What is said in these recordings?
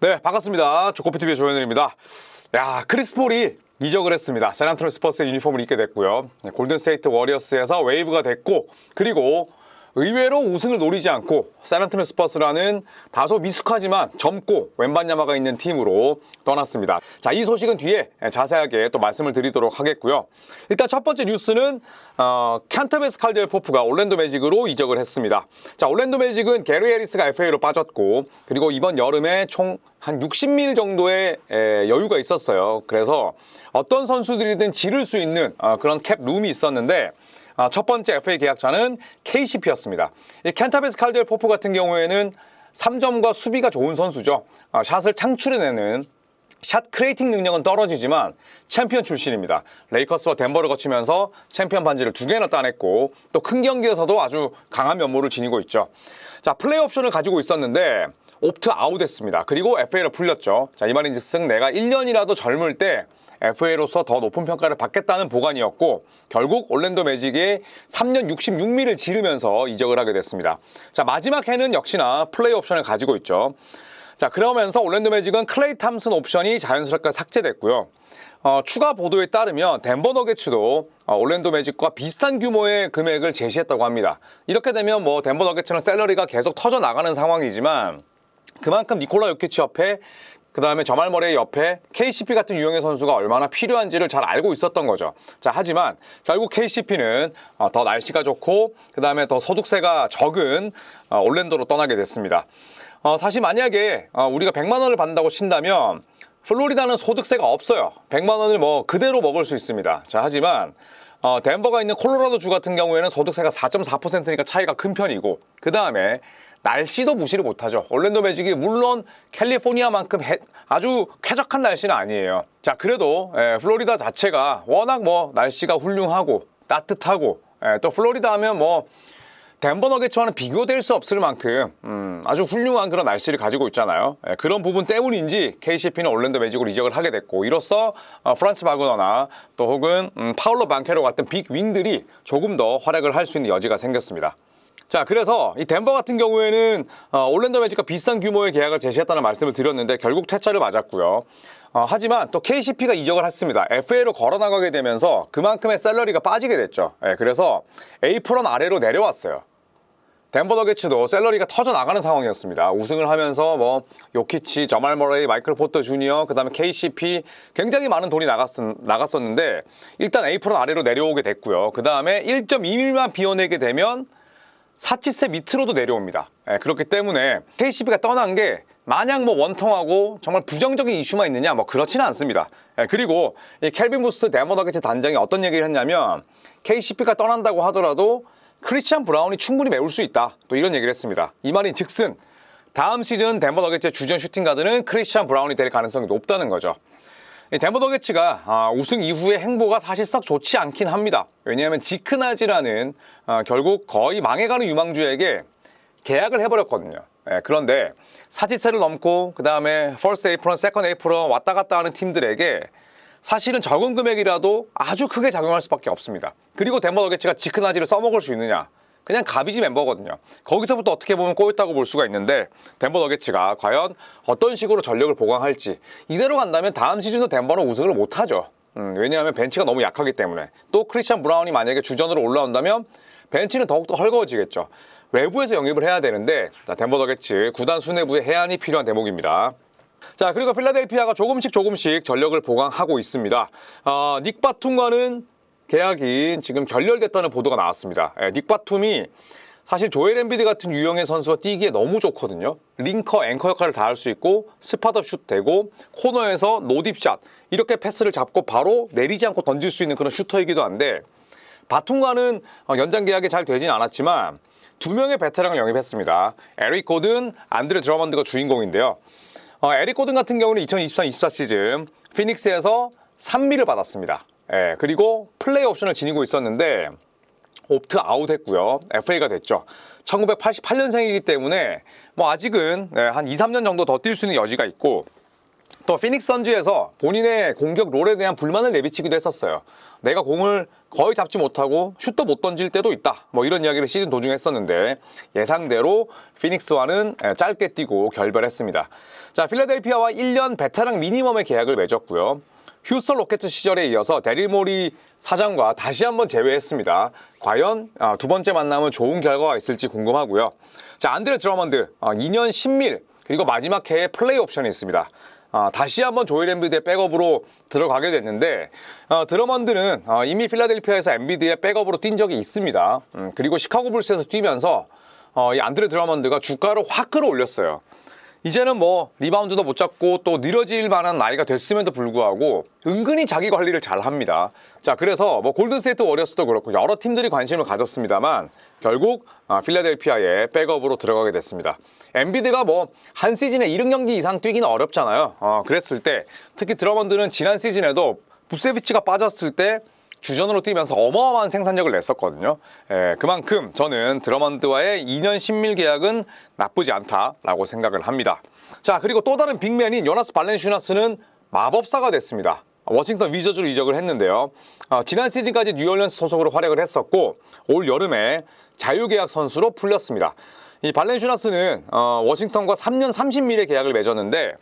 네, 반갑습니다. 조코피TV의 조현일입니다. 야, 크리스 폴이 이적을 했습니다. 샌안토니오 스퍼스의 유니폼을 입게 됐고요. 골든스테이트 워리어스에서 웨이브가 됐고, 그리고 의외로 우승을 노리지 않고 샌안토니오 스퍼스라는 다소 미숙하지만 젊고 웬반야마가 있는 팀으로 떠났습니다. 자, 이 소식은 뒤에 자세하게 또 말씀을 드리도록 하겠고요. 일단 첫 번째 뉴스는 캔터베스 칼디엘 포프가 올랜도 매직으로 이적을 했습니다. 자, 올랜도 매직은 게리 해리스가 FA로 빠졌고, 그리고 이번 여름에 총 한 60밀 정도의 여유가 있었어요. 그래서 어떤 선수들이든 지를 수 있는 그런 캡 룸이 있었는데, 첫 번째 FA 계약자는 KCP였습니다. 이 캔터베스 칼디엘 포프 같은 경우에는 3점과 수비가 좋은 선수죠. 샷을 창출해내는 샷 크리에이팅 능력은 떨어지지만 챔피언 출신입니다. 레이커스와 덴버를 거치면서 챔피언 반지를 2개나 따냈고, 또 큰 경기에서도 아주 강한 면모를 지니고 있죠. 자, 플레이 옵션을 가지고 있었는데 옵트 아웃 했습니다. 그리고 FA로 풀렸죠. 자, 이 말인즉슨 내가 1년이라도 젊을 때 FA로서 더 높은 평가를 받겠다는 보관이었고, 결국 올랜도 매직에 3년 66밀을 지르면서 이적을 하게 됐습니다. 자, 마지막 해는 역시나 플레이 옵션을 가지고 있죠. 자, 그러면서 올랜도 매직은 클레이 탐슨 옵션이 자연스럽게 삭제됐고요. 추가 보도에 따르면 덴버 너게츠도 올랜도 매직과 비슷한 규모의 금액을 제시했다고 합니다. 이렇게 되면 뭐 덴버 너게츠는 셀러리가 계속 터져나가는 상황이지만, 그만큼 니콜라 요키치 옆에, 그 다음에 저말 머레이 옆에 KCP 같은 유형의 선수가 얼마나 필요한지를 잘 알고 있었던 거죠. 자, 하지만 결국 KCP는 더 날씨가 좋고, 그 다음에 더 소득세가 적은 올랜도로 떠나게 됐습니다. 사실 만약에 우리가 100만 원을 받는다고 친다면 플로리다는 소득세가 없어요. 100만 원을 뭐 그대로 먹을 수 있습니다. 자, 하지만 덴버가 있는 콜로라도 주 같은 경우에는 소득세가 4.4%니까 차이가 큰 편이고, 그 다음에 날씨도 무시를 못하죠. 올랜도 매직이 물론 캘리포니아만큼 아주 쾌적한 날씨는 아니에요. 자, 그래도 플로리다 자체가 워낙 뭐 날씨가 훌륭하고 따뜻하고, 또 플로리다 하면 뭐 덴버 너게츠와는 비교될 수 없을 만큼 아주 훌륭한 그런 날씨를 가지고 있잖아요. 그런 부분 때문인지 KCP는 올랜도 매직으로 이적을 하게 됐고, 이로써 프란츠 바그너나 또 혹은 파울로 방케로 같은 빅 윙들이 조금 더 활약을 할 수 있는 여지가 생겼습니다. 자, 그래서 이 덴버 같은 경우에는 올랜도 매직과 비슷한 규모의 계약을 제시했다는 말씀을 드렸는데 결국 퇴짜를 맞았고요. 하지만 또 KCP가 이적을 했습니다. FA로 걸어나가게 되면서 그만큼의 셀러리가 빠지게 됐죠. 그래서 A프론 아래로 내려왔어요. 덴버 너게츠도 셀러리가 터져나가는 상황이었습니다. 우승을 하면서 뭐 요키치, 저말 머레이, 마이클 포터 주니어, 그 다음에 KCP 굉장히 많은 돈이 나갔었는데 일단 A프론 아래로 내려오게 됐고요. 그 다음에 1.2밀만 비워내게 되면 사치세 밑으로도 내려옵니다. 그렇기 때문에 KCP가 떠난 게 마냥 뭐 원통하고 정말 부정적인 이슈만 있느냐, 뭐 그렇지는 않습니다. 그리고 이 켈빈 부스 덴버 너게츠 단장이 어떤 얘기를 했냐면, KCP가 떠난다고 하더라도 크리스찬 브라운이 충분히 메울 수 있다, 또 이런 얘기를 했습니다. 이 말인 즉슨 다음 시즌 덴버 너게츠의 주전 슈팅 가드는 크리스찬 브라운이 될 가능성이 높다는 거죠. 덴버 너게츠가 우승 이후의 행보가 사실 썩 좋지 않긴 합니다. 왜냐하면 지크나지라는 결국 거의 망해가는 유망주에게 계약을 해버렸거든요. 그런데 사치세를 넘고, 그 다음에 퍼스트 에이프런, 세컨드 에이프런 왔다 갔다 하는 팀들에게 사실은 적은 금액이라도 아주 크게 작용할 수밖에 없습니다. 그리고 덴버 너게츠가 지크나지를 써먹을 수 있느냐? 그냥 가비지 멤버거든요. 거기서부터 어떻게 보면 꼬였다고 볼 수가 있는데, 덴버 너게츠가 과연 어떤 식으로 전력을 보강할지, 이대로 간다면 다음 시즌도 덴버는 우승을 못하죠. 왜냐하면 벤치가 너무 약하기 때문에. 또 크리스찬 브라운이 만약에 주전으로 올라온다면 ben치는 더욱더 헐거워지겠죠. 외부에서 영입을 해야 되는데, 자, 덴버 너게츠 구단 수뇌부의 해안이 필요한 대목입니다. 자, 그리고 필라델피아가 조금씩 전력을 보강하고 있습니다. 닉 바툼과는 계약이 지금 결렬됐다는 보도가 나왔습니다. 닉 바툼이 사실 조엘 엠비드 같은 유형의 선수가 뛰기에 너무 좋거든요. 링커, 앵커 역할을 다 할 수 있고, 스팟업 슛 되고, 코너에서 노딥샷, 이렇게 패스를 잡고 바로 내리지 않고 던질 수 있는 그런 슈터이기도 한데, 바툼과는 연장 계약이 잘 되진 않았지만 2명의 베테랑을 영입했습니다. 에릭 고든, 안드레 드러먼드가 주인공인데요. 에릭 고든 같은 경우는 2023-24 시즌 피닉스에서 3밀을 받았습니다. 그리고 플레이 옵션을 지니고 있었는데 옵트 아웃 했고요. FA가 됐죠. 1988년생이기 때문에 뭐 아직은 한 2-3년 정도 더 뛸 수 있는 여지가 있고, 또 피닉스 선즈에서 본인의 공격 롤에 대한 불만을 내비치기도 했었어요. 내가 공을 거의 잡지 못하고 슛도 못 던질 때도 있다. 뭐 이런 이야기를 시즌 도중에 했었는데 예상대로 피닉스와는 짧게 뛰고 결별했습니다. 자, 필라델피아와 1년 베테랑 미니멈의 계약을 맺었고요. 휴스턴 로켓츠 시절에 이어서 데릴 모리 사장과 다시 한번 재회했습니다. 과연 두 번째 만남은 좋은 결과가 있을지 궁금하고요. 자, 안드레 드러먼드 2년 10밀 그리고 마지막 해에 플레이 옵션이 있습니다. 다시 한번 조엘 엠비드의 백업으로 들어가게 됐는데 드러먼드는 이미 필라델피아에서 엠비드의 백업으로 뛴 적이 있습니다. 그리고 시카고 불스에서 뛰면서 이 안드레 드러먼드가 주가를 확 끌어올렸어요. 이제는 뭐 리바운드도 못 잡고 또 느려질 만한 나이가 됐음에도 불구하고 은근히 자기 관리를 잘 합니다. 자, 그래서 뭐 골든스테이트 워리어스도 그렇고 여러 팀들이 관심을 가졌습니다만 결국 필라델피아의 백업으로 들어가게 됐습니다. 엠비드가 뭐 한 시즌에 70경기 이상 뛰기는 어렵잖아요. 그랬을 때 특히 드러먼드는 지난 시즌에도 부세비치가 빠졌을 때 주전으로 뛰면서 어마어마한 생산력을 냈었거든요. 그만큼 저는 드러먼드와의 2년 10밀 계약은 나쁘지 않다라고 생각을 합니다. 자, 그리고 또 다른 빅맨인 요나스 발렌슈나스는 마법사가 됐습니다. 워싱턴 위저즈로 이적을 했는데요. 지난 시즌까지 뉴올리언스 소속으로 활약을 했었고 올 여름에 자유계약 선수로 풀렸습니다. 이 발렌슈나스는 워싱턴과 3년 30밀의 계약을 맺었는데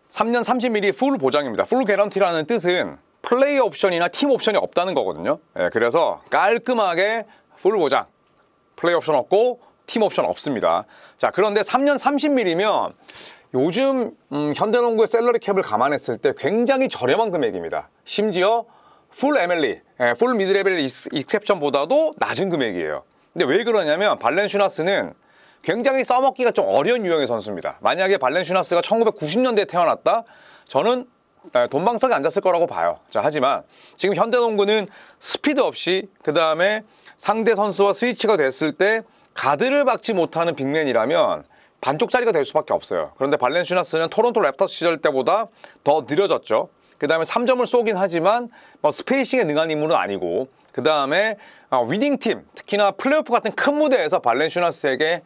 3년 30밀이 풀 보장입니다. 풀 개런티라는 뜻은 플레이 옵션이나 팀 옵션이 없다는 거거든요. 그래서 깔끔하게 풀 보장, 플레이 옵션 없고 팀 옵션 없습니다. 자, 그런데 3년 30밀이면 요즘 현대농구의 셀러리 캡을 감안했을 때 굉장히 저렴한 금액입니다. 심지어 풀 MLE, 풀 미드레벨 익셉션보다도 낮은 금액이에요. 근데 왜 그러냐면 발렌슈나스는 굉장히 써먹기가 좀 어려운 유형의 선수입니다. 만약에 발렌슈나스가 1990년대에 태어났다? 저는 돈방석에 앉았을 거라고 봐요. 자, 하지만 지금 현대농구는 스피드 없이 그 다음에 상대 선수와 스위치가 됐을 때 가드를 막지 못하는 빅맨이라면 반쪽짜리가 될 수밖에 없어요. 그런데 발렌슈나스는 토론토 랩터스 시절 때보다 더 느려졌죠. 그 다음에 3점을 쏘긴 하지만 뭐 스페이싱에 능한 인물은 아니고 그 다음에 위닝팀, 특히나 플레이오프 같은 큰 무대에서 발렌슈나스에게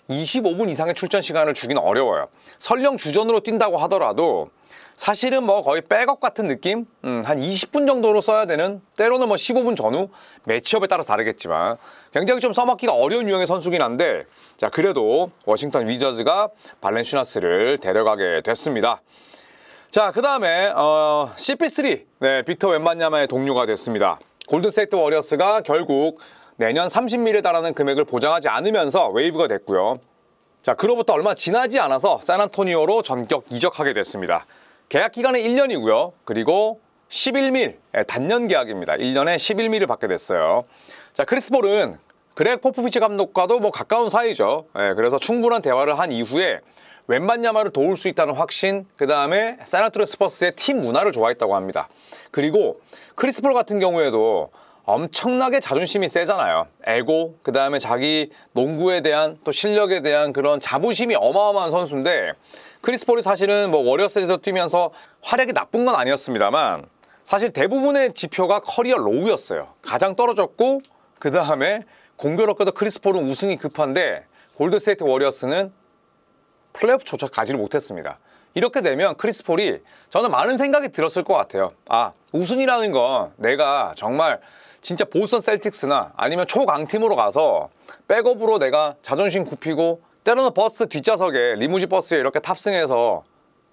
25분 이상의 출전 시간을 주긴 어려워요. 설령 주전으로 뛴다고 하더라도 사실은 뭐 거의 백업 같은 느낌? 한 20분 정도로 써야 되는, 때로는 뭐 15분 전후, 매치업에 따라서 다르겠지만 굉장히 좀 써먹기가 어려운 유형의 선수긴 한데, 자, 그래도 워싱턴 위저즈가 발렌슈나스를 데려가게 됐습니다. 자, 그 다음에 CP3, 빅터 웬반야마의 동료가 됐습니다. 골든스테이트 워리어스가 결국 내년 30밀에 달하는 금액을 보장하지 않으면서 웨이브가 됐고요. 자, 그로부터 얼마 지나지 않아서 샌안토니오로 전격 이적하게 됐습니다. 계약 기간은 1년이고요. 그리고 11밀, 단년 계약입니다. 1년에 11밀을 받게 됐어요. 자, 크리스 볼은 그렉 포포비치 감독과도 뭐 가까운 사이죠. 그래서 충분한 대화를 한 이후에 웬반야마를 도울 수 있다는 확신, 그 다음에 샌안토니오 스퍼스의 팀 문화를 좋아했다고 합니다. 그리고 크리스 볼 같은 경우에도 엄청나게 자존심이 세잖아요. 에고, 그 다음에 자기 농구에 대한 또 실력에 대한 그런 자부심이 어마어마한 선수인데, 크리스 폴이 사실은 뭐 워리어스에서 뛰면서 활약이 나쁜 건 아니었습니다만 사실 대부분의 지표가 커리어 로우였어요. 가장 떨어졌고, 그 다음에 공교롭게도 크리스 폴은 우승이 급한데 골든스테이트 워리어스는 플레이오프조차 가지를 못했습니다. 이렇게 되면 크리스 폴이 저는 많은 생각이 들었을 것 같아요. 우승이라는 건 내가 정말 진짜 보스턴 셀틱스나 아니면 초강팀으로 가서 백업으로 내가 자존심 굽히고 때로는 버스 뒷좌석에 리무진 버스에 이렇게 탑승해서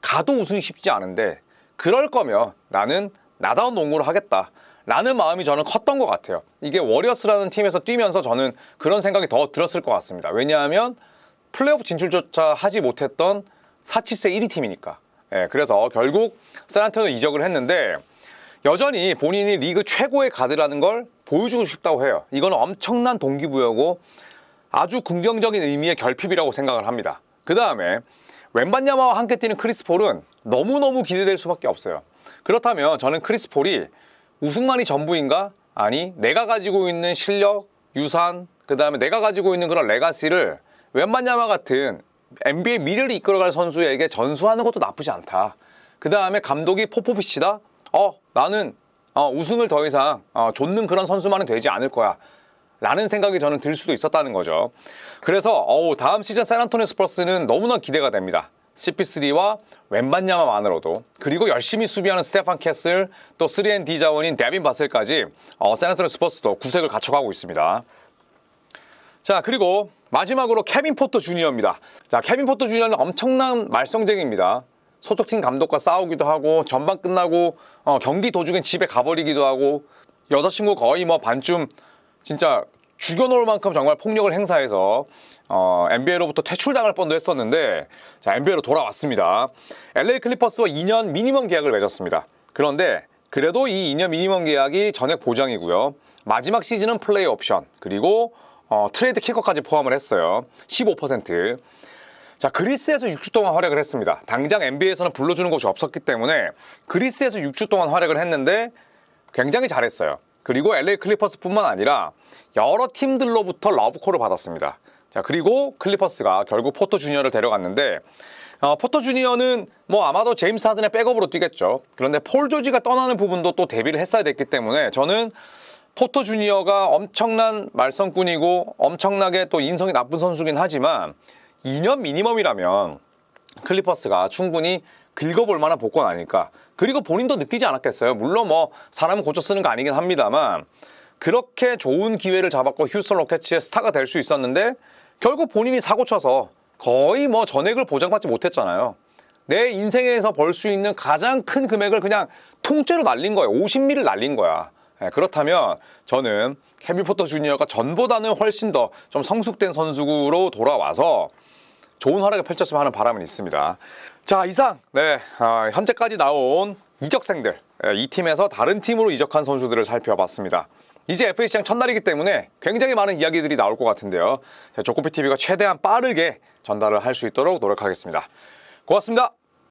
가도 우승이 쉽지 않은데, 그럴 거면 나는 나다운 농구를 하겠다 라는 마음이 저는 컸던 것 같아요. 이게 워리어스라는 팀에서 뛰면서 저는 그런 생각이 더 들었을 것 같습니다. 왜냐하면 플레이오프 진출조차 하지 못했던 4-7세 1위 팀이니까. 그래서 결국 샌안토니오 이적을 했는데 여전히 본인이 리그 최고의 가드라는 걸 보여주고 싶다고 해요. 이건 엄청난 동기부여고 아주 긍정적인 의미의 결핍이라고 생각을 합니다. 그 다음에 웬반야마와 함께 뛰는 크리스 폴은 너무너무 기대될 수밖에 없어요. 그렇다면 저는 크리스 폴이 우승만이 전부인가? 아니, 내가 가지고 있는 실력, 유산, 그 다음에 내가 가지고 있는 그런 레가시를 웬반야마 같은 NBA 미래를 이끌어갈 선수에게 전수하는 것도 나쁘지 않다. 그 다음에 감독이 포포비치다? 나는 우승을 더 이상 좇는 그런 선수만은 되지 않을 거야 라는 생각이 저는 들 수도 있었다는 거죠. 그래서 다음 시즌 샌안토니오 스퍼스는 너무나 기대가 됩니다. CP3와 웬반야마만으로도, 그리고 열심히 수비하는 스테판 캐슬, 또 3&D 자원인 데빈 바셀까지 샌안토니오 스퍼스도 구색을 갖춰가고 있습니다. 자, 그리고 마지막으로 케빈 포터 주니어입니다. 자, 케빈 포터 주니어는 엄청난 말썽쟁이입니다. 소속팀 감독과 싸우기도 하고, 전반 끝나고 경기 도중엔 집에 가버리기도 하고, 여자친구 거의 뭐 반쯤 진짜 죽여놓을 만큼 정말 폭력을 행사해서 NBA로부터 퇴출당할 뻔도 했었는데, 자, NBA로 돌아왔습니다. LA 클리퍼스와 2년 미니멈 계약을 맺었습니다. 그런데 그래도 이 2년 미니멈 계약이 전액 보장이고요. 마지막 시즌은 플레이 옵션, 그리고 트레이드 키커까지 포함을 했어요. 15%. 자, 그리스에서 6주 동안 활약을 했습니다. 당장 NBA에서는 불러주는 곳이 없었기 때문에 그리스에서 6주 동안 활약을 했는데 굉장히 잘했어요. 그리고 LA 클리퍼스뿐만 아니라 여러 팀들로부터 러브콜을 받았습니다. 자, 그리고 클리퍼스가 결국 포터 주니어를 데려갔는데, 포터 주니어는 뭐 아마도 제임스 하든의 백업으로 뛰겠죠. 그런데 폴 조지가 떠나는 부분도 또 대비를 했어야 됐기 때문에 저는 포터 주니어가 엄청난 말썽꾼이고 엄청나게 또 인성이 나쁜 선수긴 하지만 2년 미니멈이라면 클리퍼스가 충분히 긁어볼 만한 복권 아닐까. 그리고 본인도 느끼지 않았겠어요. 물론 뭐 사람은 고쳐 쓰는 거 아니긴 합니다만, 그렇게 좋은 기회를 잡았고 휴스턴 로켓츠의 스타가 될 수 있었는데 결국 본인이 사고 쳐서 거의 뭐 전액을 보장받지 못했잖아요. 내 인생에서 벌 수 있는 가장 큰 금액을 그냥 통째로 날린 거예요. 50미를 날린 거야. 그렇다면 저는 케빈 포터 주니어가 전보다는 훨씬 더 좀 성숙된 선수로 돌아와서 좋은 활약을 펼쳤으면 하는 바람은 있습니다. 자, 이상 현재까지 나온 이적생들, 이 팀에서 다른 팀으로 이적한 선수들을 살펴봤습니다. 이제 FA 시장 첫날이기 때문에 굉장히 많은 이야기들이 나올 것 같은데요. 조코피TV가 최대한 빠르게 전달을 할 수 있도록 노력하겠습니다. 고맙습니다.